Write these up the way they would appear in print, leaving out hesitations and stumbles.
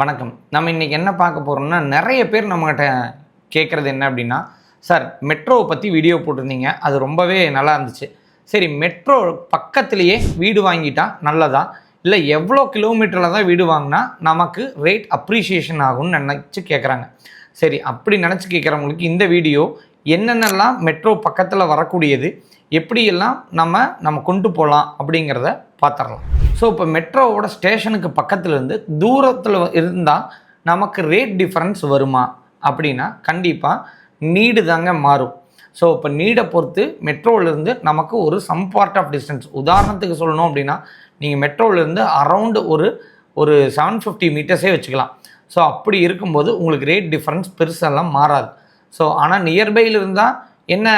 வணக்கம். நம்ம இன்றைக்கி என்ன பார்க்க போகிறோம்னா, நிறைய பேர் நம்மகிட்ட கேட்குறது என்ன அப்படின்னா, சார் மெட்ரோவை பற்றி வீடியோ போட்டிருந்தீங்க, அது ரொம்பவே நல்லா இருந்துச்சு. சரி, மெட்ரோ பக்கத்துலேயே வீடு வாங்கிட்டா நல்லதா, இல்லை எவ்வளோ கிலோமீட்டரில் தான் வீடு வாங்கினா நமக்கு ரேட் அப்ரிஷியேஷன் ஆகும்னு நினச்சி கேட்குறாங்க. சரி, அப்படி நினச்சி கேட்குறவங்களுக்கு இந்த வீடியோ என்னென்னலாம் மெட்ரோ பக்கத்தில் வரக்கூடியது, எப்படியெல்லாம் நம்ம கொண்டு போகலாம் அப்படிங்கிறத பார்த்துடலாம். ஸோ இப்போ மெட்ரோவோட ஸ்டேஷனுக்கு பக்கத்துலேருந்து தூரத்தில் இருந்தால் நமக்கு ரேட் டிஃப்ரென்ஸ் வருமா அப்படின்னா கண்டிப்பாக நீடு தாங்க மாறும். ஸோ இப்போ நீடை பொறுத்து மெட்ரோவிலேருந்து நமக்கு ஒரு சம் பார்ட் ஆஃப் டிஸ்டன்ஸ், உதாரணத்துக்கு சொல்லணும் அப்படின்னா நீங்கள் மெட்ரோவிலேருந்து அரவுண்டு ஒரு 750 மீட்டர்ஸே வச்சுக்கலாம். ஸோ அப்படி இருக்கும்போது உங்களுக்கு ரேட் டிஃப்ரென்ஸ் பெருசெல்லாம் மாறாது. ஸோ ஆனால் நியர்பையில் இருந்தால் என்ன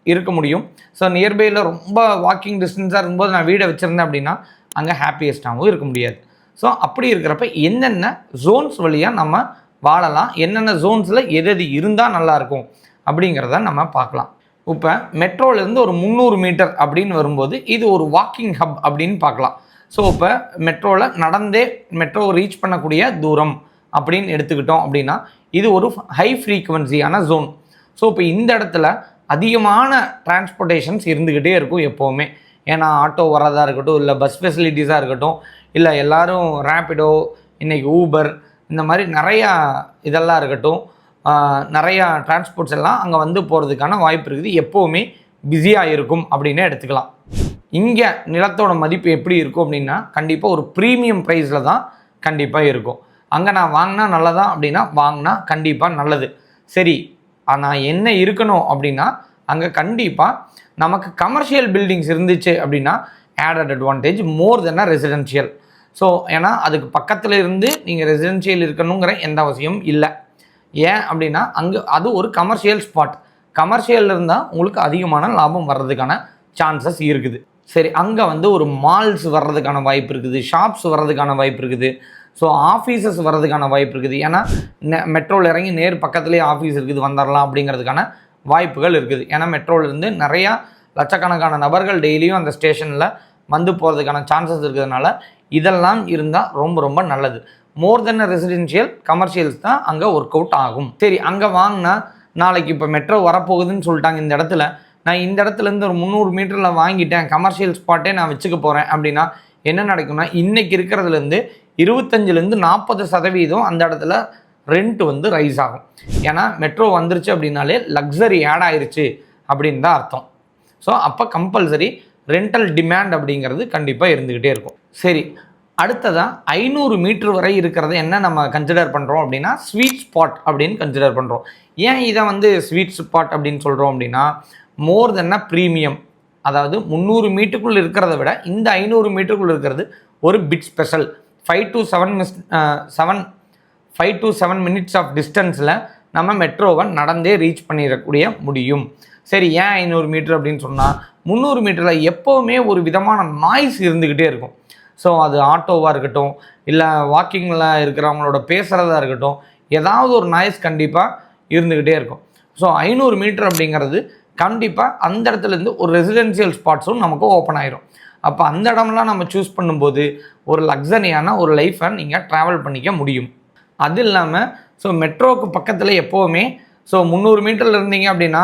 இருக்க முடியும். ஸோ நியர்பையில் ரொம்ப வாக்கிங் டிஸ்டன்ஸாக இருக்கும்போது நான் வீடை வச்சுருந்தேன் அப்படின்னா அங்கே ஹாப்பியஸ்டாகவும் இருக்க முடியாது. ஸோ அப்படி இருக்கிறப்ப என்னென்ன ஜோன்ஸ் வழியாக நம்ம வாழலாம், என்னென்ன ஜோன்ஸில் எது இருந்தால் நல்லாயிருக்கும் அப்படிங்கிறத நம்ம பார்க்கலாம். இப்போ மெட்ரோலேருந்து ஒரு 300 மீட்டர் அப்படின்னு வரும்போது இது ஒரு வாக்கிங் ஹப் அப்படின்னு பார்க்கலாம். ஸோ இப்போ மெட்ரோவில் நடந்தே மெட்ரோ ரீச் பண்ணக்கூடிய தூரம் அப்படின்னு எடுத்துக்கிட்டோம் அப்படின்னா இது ஒரு ஹை ஃப்ரீக்குவன்சியான ஜோன். ஸோ இப்போ இந்த இடத்துல அதிகமான டிரான்ஸ்போர்ட்டேஷன்ஸ் இருந்துக்கிட்டே இருக்கும் எப்போவுமே. ஏன்னா ஆட்டோ வரதாக இருக்கட்டும், இல்லை பஸ் ஃபெசிலிட்டிஸாக இருக்கட்டும், இல்லை எல்லோரும் ரேப்பிடோ, இன்றைக்கி ஊபர், இந்த மாதிரி நிறையா இதெல்லாம் இருக்கட்டும், நிறையா டிரான்ஸ்போர்ட்ஸ் எல்லாம் அங்கே வந்து போகிறதுக்கான வாய்ப்பு இருக்குது. எப்போவுமே பிஸியாக இருக்கும் அப்படின்னு எடுத்துக்கலாம். இங்கே நிலத்தோட மதிப்பு எப்படி இருக்கும் அப்படின்னா கண்டிப்பாக ஒரு ப்ரீமியம் ப்ரைஸில் தான் கண்டிப்பாக இருக்கும். அங்கே நான் வாங்கினா நல்லதா அப்படின்னா வாங்கினா கண்டிப்பாக நல்லது. சரி, ஆனால் என்ன இருக்கணும் அப்படின்னா அங்கே கண்டிப்பாக நமக்கு கமர்ஷியல் பில்டிங்ஸ் இருந்துச்சு அப்படின்னா ஆடட் அட்வான்டேஜ் மோர் தென் ரெசிடென்ஷியல். ஸோ ஏன்னா அதுக்கு பக்கத்தில் இருந்து நீங்கள் ரெசிடென்ஷியல் இருக்கணுங்கிற எந்த அவசியமும் இல்லை. ஏன் அப்படின்னா அங்கே அது ஒரு கமர்ஷியல் ஸ்பாட். கமர்ஷியல் இருந்தால் உங்களுக்கு அதிகமான லாபம் வர்றதுக்கான சான்சஸ் இருக்குது. சரி, அங்கே வந்து ஒரு மால்ஸ் வர்றதுக்கான வாய்ப்பு இருக்குது, ஷாப்ஸ் வர்றதுக்கான வாய்ப்பு இருக்குது, ஸோ ஆஃபீஸஸ் வர்றதுக்கான வாய்ப்பு இருக்குது. ஏன்னா மெட்ரோவில் இறங்கி நேர் பக்கத்துலேயே ஆஃபீஸ் இருக்குது, வந்துடலாம் அப்படிங்கிறதுக்கான வாய்ப்புகள் இருக்குது. ஏன்னா மெட்ரோலேருந்து நிறையா லட்சக்கணக்கான நபர்கள் டெய்லியும் அந்த ஸ்டேஷனில் வந்து போகிறதுக்கான சான்சஸ் இருக்கிறதுனால இதெல்லாம் இருந்தால் ரொம்ப ரொம்ப நல்லது. மோர் தென் ரெசிடென்ஷியல், கமர்ஷியல்ஸ் தான் அங்கே ஒர்க் அவுட் ஆகும். சரி, அங்கே வாங்கினா நாளைக்கு இப்போ மெட்ரோ வரப்போகுதுன்னு சொல்லிட்டாங்க இந்த இடத்துல, நான் இந்த இடத்துலேருந்து ஒரு 300 மீட்டரில் வாங்கிட்டேன், கமர்ஷியல் ஸ்பாட்டே நான் வச்சுக்க போகிறேன் அப்படின்னா என்ன நடக்கும்னா இன்றைக்கி இருக்கிறதுலேருந்து 25-40% அந்த இடத்துல ரெண்ட் வந்து ரைஸ் ஆகும். ஏன்னா மெட்ரோ வந்துருச்சு அப்படின்னாலே லக்ஸரி ஆட் ஆயிடுச்சு அப்படின்னு தான் அர்த்தம். ஸோ அப்போ கம்பல்சரி ரெண்டல் டிமாண்ட் அப்படிங்கிறது கண்டிப்பாக இருந்துக்கிட்டே இருக்கும். சரி, அடுத்ததாக 500 மீட்டர் வரை இருக்கிறத என்ன நம்ம கன்சிடர் பண்ணுறோம் அப்படின்னா ஸ்வீட் ஸ்பாட் அப்படின்னு கன்சிடர் பண்ணுறோம். ஏன் இதை வந்து ஸ்வீட் ஸ்பாட் அப்படின்னு சொல்கிறோம் அப்படின்னா மோர் தென் ப்ரீமியம், அதாவது 300 மீட்டருக்குள்ளே இருக்கிறத விட இந்த 500 மீட்டருக்குள்ளே இருக்கிறது ஒரு bit special. 5 to 7 minutes of டிஸ்டன்ஸில் நம்ம மெட்ரோவை நடந்தே ரீச் பண்ணிடக்கூடிய முடியும். சரி, ஏன் 500 மீட்டர் அப்படின்னு சொன்னால் 300 மீட்டரில் எப்போவுமே ஒரு விதமான நாய்ஸ் இருந்துக்கிட்டே இருக்கும். ஸோ அது ஆட்டோவாக இருக்கட்டும், இல்லை வாக்கிங்கில் இருக்கிறவங்களோட பேசுகிறதா இருக்கட்டும், ஏதாவது ஒரு நாய்ஸ் கண்டிப்பாக இருந்துக்கிட்டே இருக்கும். ஸோ 500 மீட்டர் அப்படிங்கிறது கண்டிப்பாக அந்த இடத்துலேருந்து ஒரு ரெசிடென்ஷியல் ஸ்பாட்ஸும் நமக்கு ஓப்பன் ஆயிரும். அப்போ அந்த இடம்லாம் நம்ம சூஸ் பண்ணும்போது ஒரு லக்ஸரியான ஒரு லைஃப்பை நீங்கள் ட்ராவல் பண்ணிக்க முடியும். அது இல்லாமல் ஸோ மெட்ரோவுக்கு பக்கத்தில் எப்போவுமே 300 மீட்டரில் இருந்தீங்க அப்படின்னா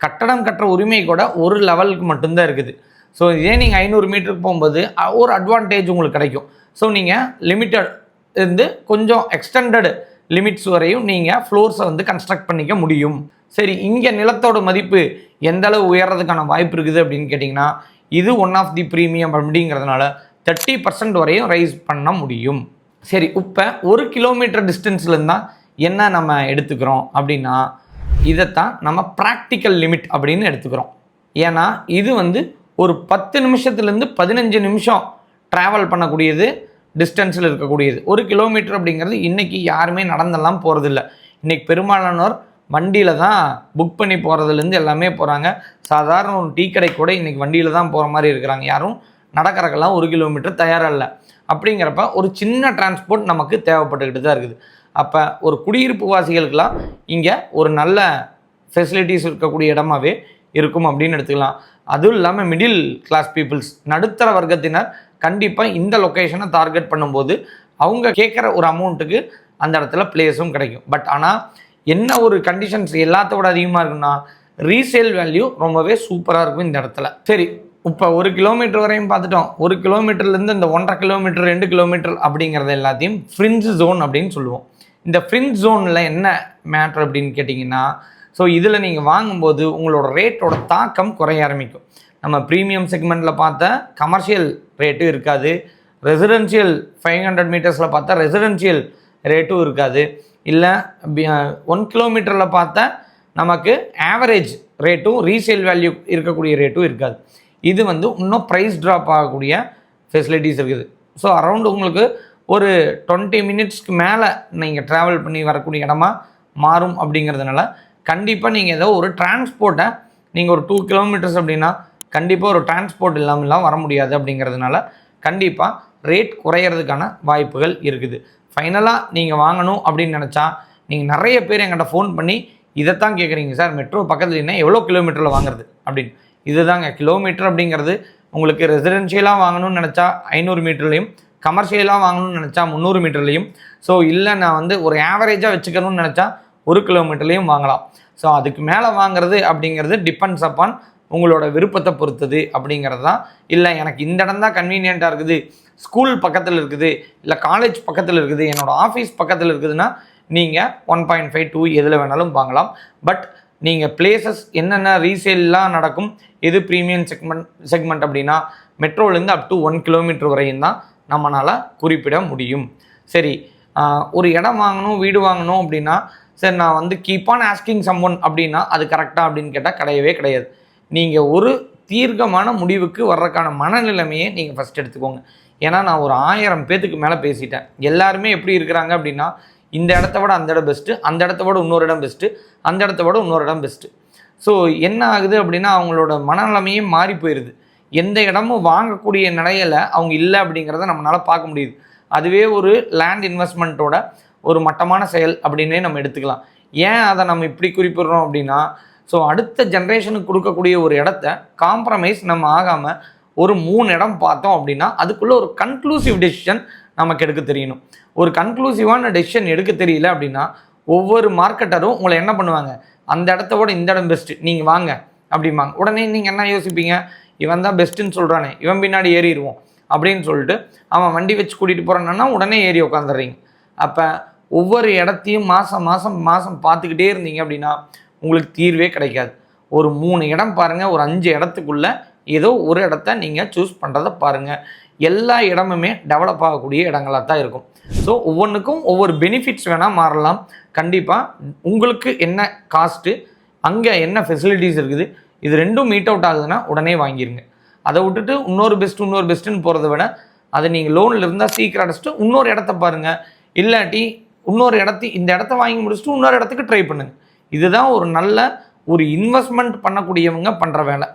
கட்டடம் கட்டுற உரிமை கூட ஒரு லெவலுக்கு மட்டும்தான் இருக்குது. ஸோ இதே நீங்கள் 500 மீட்டருக்கு போகும்போது ஒரு அட்வான்டேஜ் உங்களுக்கு கிடைக்கும். ஸோ நீங்கள் லிமிட்டட் இருந்து கொஞ்சம் எக்ஸ்டெண்டட் லிமிட்ஸ் வரையும் நீங்கள் ஃப்ளோர்ஸை வந்து கன்ஸ்ட்ரக்ட் பண்ணிக்க முடியும். சரி, இங்கே நிலத்தோட மதிப்பு எந்த அளவு உயர்றதுக்கான வாய்ப்பு இருக்குது அப்படின்னு கேட்டிங்கன்னா இது ஒன் ஆஃப் தி ப்ரீமியம் அப்படிங்கிறதுனால 30% வரையும் ரைஸ் பண்ண முடியும். சரி, இப்போ 1 கிலோமீட்டர் டிஸ்டன்ஸில் இருந்தால் என்ன நம்ம எடுத்துக்கிறோம் அப்படின்னா இதைத்தான் நம்ம ப்ராக்டிக்கல் லிமிட் அப்படின்னு எடுத்துக்கிறோம். ஏன்னா இது வந்து ஒரு 10 நிமிஷத்துலேருந்து 15 நிமிஷம் ட்ராவல் பண்ணக்கூடியது, டிஸ்டன்ஸில் இருக்கக்கூடியது. 1 கிலோமீட்டர் அப்படிங்கிறது இன்றைக்கி யாருமே நடந்தெல்லாம் போகிறதில்ல. இன்றைக்கி பெரும்பாலானோர் வண்டியில் தான் புக் பண்ணி போகிறதுலேருந்து எல்லாமே போகிறாங்க. சாதாரண ஒரு டீ கடை கூட இன்றைக்கி வண்டியில் தான் போகிற மாதிரி இருக்கிறாங்க. யாரும் நடக்கிறக்கெல்லாம் 1 கிலோமீட்டர் தயாராக இல்லை. அப்படிங்கிறப்ப ஒரு சின்ன டிரான்ஸ்போர்ட் நமக்கு தேவைப்பட்டுக்கிட்டு தான் இருக்குது. அப்போ ஒரு குடியிருப்பு வாசிகளுக்கெல்லாம் இங்கே ஒரு நல்ல ஃபெசிலிட்டிஸ் இருக்கக்கூடிய இடமாவே இருக்கும் அப்படின்னு எடுத்துக்கலாம். அதுவும் இல்லாமல் மிடில் கிளாஸ் பீப்புள்ஸ், நடுத்தர வர்க்கத்தினர் கண்டிப்பாக இந்த லொக்கேஷனை டார்கெட் பண்ணும்போது அவங்க கேட்குற ஒரு அமௌண்ட்டுக்கு அந்த இடத்துல பிளேஸும் கிடைக்கும். பட் ஆனால் என்ன ஒரு கண்டிஷன்ஸ் எல்லாத்தோட அதிகமாக இருக்குன்னா ரீசேல் வேல்யூ ரொம்பவே சூப்பராக இருக்கும் இந்த இடத்துல. சரி, இப்போ 1 கிலோமீட்டர் வரையும் பார்த்துட்டோம். 1 கிலோமீட்டர்லேருந்து இந்த 1.5 கிலோமீட்டர் 2 கிலோமீட்டர் அப்படிங்கிறது எல்லாத்தையும் ஃப்ரிஞ்ச் ஜோன் அப்படின்னு சொல்லுவோம். இந்த ஃப்ரிஞ்ச் ஜோனில் என்ன மேட்ரு அப்படின்னு கேட்டிங்கன்னா, ஸோ இதில் நீங்கள் வாங்கும்போது உங்களோட ரேட்டோட தாக்கம் குறைய ஆரம்பிக்கும். நம்ம ப்ரீமியம் செக்மெண்ட்டில் பார்த்த கமர்ஷியல் ரேட்டும் இருக்காது, ரெசிடென்ஷியல் 500 மீட்டர்ஸில் பார்த்தா ரெசிடென்ஷியல் ரேட்டும் இருக்காது, இல்லை 1 கிலோமீட்டரில் பார்த்தா நமக்கு ஆவரேஜ் ரேட்டும் ரீசேல் வேல்யூ இருக்கக்கூடிய ரேட்டும் இருக்காது. இது இன்னும் ப்ரைஸ் ட்ராப் ஆகக்கூடிய ஃபெசிலிட்டிஸ் இருக்குது. ஸோ அரௌண்ட் உங்களுக்கு ஒரு 20 மினிட்ஸ்க்கு மேலே நீங்கள் ட்ராவல் பண்ணி வரக்கூடிய இடமா மாறும். அப்படிங்கிறதுனால கண்டிப்பாக நீங்கள் ஏதோ ஒரு டிரான்ஸ்போர்ட்டை நீங்கள் ஒரு 2 கிலோமீட்டர்ஸ் அப்படின்னா கண்டிப்பாக ஒரு டிரான்ஸ்போர்ட் இல்லாமலாம் வர முடியாது. அப்படிங்கிறதுனால கண்டிப்பாக ரேட் குறையிறதுக்கான வாய்ப்புகள் இருக்குது. ஃபைனலாக நீங்கள் வாங்கணும் அப்படின்னு நினச்சா நீங்கள் நிறைய பேர் எங்கிட்ட ஃபோன் பண்ணி இதைத்தான் கேட்குறீங்க, சார் மெட்ரோ பக்கத்தில் என்ன எவ்வளோ கிலோமீட்டரில் வாங்குறது அப்படின்னு. இதுதாங்க கிலோமீட்டர் அப்படிங்கிறது. உங்களுக்கு ரெசிடென்ஷியலாக வாங்கணும்னு நினச்சா 500 மீட்டர்லையும், கமர்ஷியலாக வாங்கணும்னு நினச்சா 300 மீட்டர்லையும், ஸோ இல்லை நான் ஒரு ஆவரேஜாக வச்சுக்கணும்னு நினச்சா 1 கிலோமீட்டர்லையும் வாங்கலாம். ஸோ அதுக்கு மேலே வாங்குறது அப்படிங்கிறது டிபெண்ட்ஸ் அப்பான் உங்களோட விருப்பத்தை பொறுத்தது அப்படிங்கிறது தான். இல்லை எனக்கு இந்த இடம் தான் கன்வீனியண்ட்டாக இருக்குது, ஸ்கூல் பக்கத்தில் இருக்குது, இல்லை காலேஜ் பக்கத்தில் இருக்குது, என்னோடய ஆஃபீஸ் பக்கத்தில் இருக்குதுன்னா நீங்கள் 1.5 2 எதில் வேணாலும் வாங்கலாம். பட் நீங்கள் பிளேசஸ் என்னென்ன ரீசேல்லாம் நடக்கும், எது ப்ரீமியம் செக்மெண்ட் அப்படின்னா மெட்ரோலேருந்து அப் டு 1 கிலோமீட்டர் வரையும் தான் நம்மளால் குறிப்பிட முடியும். சரி, ஒரு இடம் வாங்கணும், வீடு வாங்கணும் அப்படின்னா சரி நான் கீப் ஆன் ஆஸ்கிங் சம்ஒன் அப்படின்னா அது கரெக்டாக அப்படின்னு கேட்டால் கிடையவே கிடையாது. நீங்கள் ஒரு தீர்க்கமான முடிவுக்கு வர்றதுக்கான மனநிலைமையை நீங்கள் ஃபஸ்ட் எடுத்துக்கோங்க. ஏன்னா நான் ஒரு 1000 பேத்துக்கு மேலே பேசிட்டேன். எல்லாருமே எப்படி இருக்கிறாங்க அப்படின்னா இந்த இடத்த விட அந்த இடம் பெஸ்ட்டு, அந்த இடத்த விட இன்னொரு இடம் பெஸ்ட்டு, அந்த இடத்த விட இன்னொரு இடம் பெஸ்ட்டு. ஸோ என்ன ஆகுது அப்படின்னா அவங்களோட மனநிலைமையே மாறி போயிடுது. எந்த இடமும் வாங்கக்கூடிய நிலையில் அவங்க இல்லை அப்படிங்கிறத நம்மளால் பார்க்க முடியுது. அதுவே ஒரு லேண்ட் இன்வெஸ்ட்மெண்ட்டோட ஒரு மட்டமான செயல் அப்படின்னே நம்ம எடுத்துக்கலாம். ஏன் அதை நம்ம இப்படி குறிப்பிடுறோம் அப்படின்னா, ஸோ அடுத்த ஜென்ரேஷனுக்கு கொடுக்கக்கூடிய ஒரு இடத்த காம்ப்ரமைஸ் நம்ம ஆகாமல் ஒரு 3 இடம் பார்த்தோம் அப்படின்னா அதுக்குள்ளே ஒரு கன்க்ளூசிவ் டெசிஷன் நமக்கு எடுக்க தெரியணும். ஒரு கன்க்ளூசிவான டெசிஷன் எடுக்க தெரியல அப்படின்னா ஒவ்வொரு மார்க்கெட்டரும் உங்களை என்ன பண்ணுவாங்க, அந்த இடத்த விட இந்த இடம் பெஸ்ட்டு நீங்கள் வாங்க அப்படிம்பாங்க. உடனே நீங்கள் என்ன யோசிப்பீங்க, இவன் தான் பெஸ்ட்டுன்னு சொல்கிறானே இவன் பின்னாடி ஏறிடுவோம் அப்படின்னு சொல்லிட்டு அவன் வண்டி வச்சு கூட்டிகிட்டு போகிறான்னா உடனே ஏறி உட்காந்துடுறீங்க. அப்போ ஒவ்வொரு இடத்தையும் மாதம் பார்த்துக்கிட்டே இருந்தீங்க அப்படின்னா உங்களுக்கு தீர்வே கிடைக்காது. ஒரு 3 இடம் பாருங்கள், ஒரு 5 இடத்துக்குள்ளே ஏதோ ஒரு இடத்த நீங்கள் சூஸ் பண்ணுறதை பாருங்கள். எல்லா இடமுமே டெவலப் ஆகக்கூடிய இடங்களாக தான் இருக்கும். ஸோ ஒவ்வொன்றுக்கும் ஒவ்வொரு பெனிஃபிட்ஸ் வேணால் மாறலாம். கண்டிப்பாக உங்களுக்கு என்ன காஸ்ட்டு, அங்கே என்ன ஃபெசிலிட்டிஸ் இருக்குது, இது ரெண்டும் மீட் அவுட் ஆகுதுன்னா உடனே வாங்கிடுங்க. அதை விட்டுட்டு இன்னொரு பெஸ்ட்டுன்னு போகிறத விட அதை நீங்கள் லோனில் இருந்தால் சீக்கிரம் அடைச்சிட்டு இன்னொரு இடத்த பாருங்கள். இல்லாட்டி இந்த இடத்த வாங்கி முடிச்சுட்டு இன்னொரு இடத்துக்கு ட்ரை பண்ணுங்கள். இதுதான் ஒரு நல்ல ஒரு இன்வெஸ்ட்மெண்ட் பண்ணக்கூடியவங்க பண்ணுற வேலை.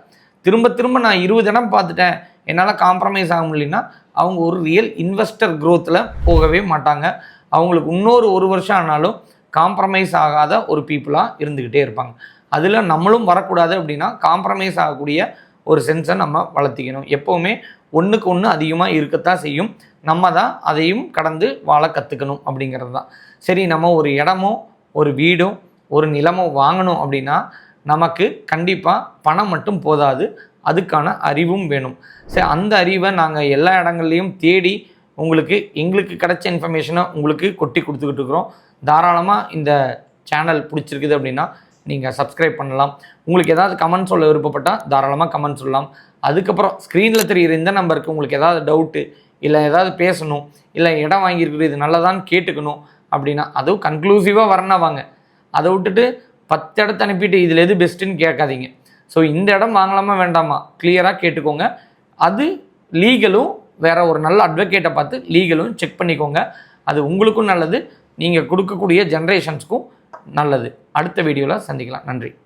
திரும்ப நான் 20 இடம் பார்த்துட்டேன் என்னால் காம்ப்ரமைஸ் ஆக முடியலன்னா அவங்க ஒரு ரியல் இன்வெஸ்டர் க்ரோத்தில் போகவே மாட்டாங்க. அவங்களுக்கு இன்னொரு 1 வருஷம் ஆனாலும் காம்ப்ரமைஸ் ஆகாத ஒரு பீப்புளாக இருந்துக்கிட்டே இருப்பாங்க. அதில் நம்மளும் வரக்கூடாது அப்படின்னா காம்ப்ரமைஸ் ஆகக்கூடிய ஒரு சென்ஸை நம்ம வளர்த்திக்கணும். எப்போவுமே ஒன்றுக்கு ஒன்று அதிகமாக இருக்கத்தான் செய்யும். நம்ம தான் அதையும் கடந்து வாழ கற்றுக்கணும் அப்படிங்கிறது தான். சரி, நம்ம ஒரு இடமோ ஒரு வீடோ ஒரு நிலமோ வாங்கணும் அப்படின்னா நமக்கு கண்டிப்பாக பணம் மட்டும் போதாது, அதுக்கான அறிவும் வேணும். சரி, அந்த அறிவை நாங்கள் எல்லா இடங்கள்லையும் தேடி எங்களுக்கு கிடைச்ச இன்ஃபர்மேஷனை உங்களுக்கு கொட்டி கொடுத்துக்கிட்டு இருக்கிறோம். தாராளமாக இந்த சேனல் பிடிச்சிருக்குது அப்படின்னா நீங்கள் சப்ஸ்கிரைப் பண்ணலாம். உங்களுக்கு ஏதாவது கமெண்ட் சொல்ல விருப்பப்பட்டால் தாராளமாக கமெண்ட் சொல்லலாம். அதுக்கப்புறம் ஸ்க்ரீனில் தெரிகிற இந்த நம்பருக்கு உங்களுக்கு ஏதாவது டவுட்டு, இல்லை ஏதாவது பேசணும், இல்லை இடம் வாங்கியிருக்குது இது நல்லதான்னு கேட்டுக்கணும் அப்படின்னா அதுவும் கன்க்ளூசிவாக வரணும் வாங்க. அதை விட்டுட்டு 10 இடத்த அனுப்பிட்டு இதில் எது பெஸ்ட்டுன்னு கேட்காதீங்க. ஸோ இந்த இடம் வாங்கலாமா வேண்டாமா கிளியராக கேட்டுக்கோங்க. அது லீகலும் வேறு ஒரு நல்ல அட்வொகேட்டை பார்த்து லீகலும் செக் பண்ணிக்கோங்க. அது உங்களுக்கும் நல்லது, நீங்கள் கொடுக்கக்கூடிய ஜென்ரேஷன்ஸ்க்கும் நல்லது. அடுத்த வீடியோவில் சந்திக்கலாம். நன்றி.